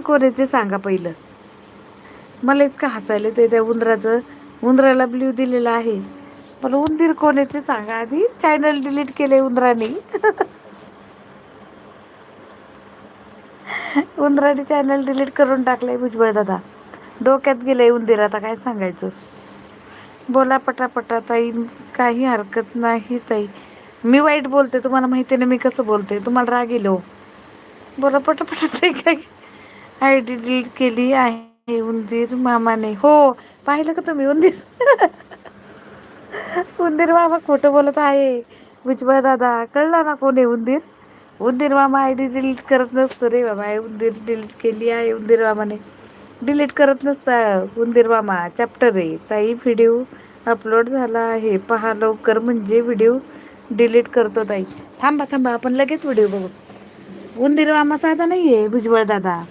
कोण आहे ते सांगा पहिलं. मला इतकं हसायला येतंय त्या उंदराचं. उंदराला ब्ल्यू दिलेला आहे, पण उंदीर कोण आहे ते सांगा आधी. चॅनल डिलीट केले उंदराने. उंदराने चॅनल डिलीट करून टाकलंय भुजबळ दादा. डोक्यात गेलंय उंदीर, आता काय सांगायचं. बोला पटापटा ताई, काही हरकत नाही ताई. मी वाईट बोलते, तुम्हाला माहिती ना मी कसं बोलते. तुम्हाला राग येईल हो. बोला पटापटा ताई. काय आय डी डिलीट केली आहे उंदीर मामाने. हो, पाहिलं का तुम्ही उंदीर. उंदीर मामा खोटं बोलत आहे. भुजबळ दादा कळलं ना कोण आहे उंदीर. उंदीर मामा आय डी डिलीट करत नसतो रे बाबा. उंदीर डिलीट केली आहे उंदीर मामाने. डिलीट करत नसता उंदीर मामा. चॅप्टर आहे ताई. व्हिडिओ अपलोड झाला आहे, पहा लवकर म्हणजे व्हिडिओ डिलीट करतो ताई. थांबा थांबा, आपण लगेच व्हिडिओ बघू. उंदीर मामा साधा नाही आहे भुजबळ दादा.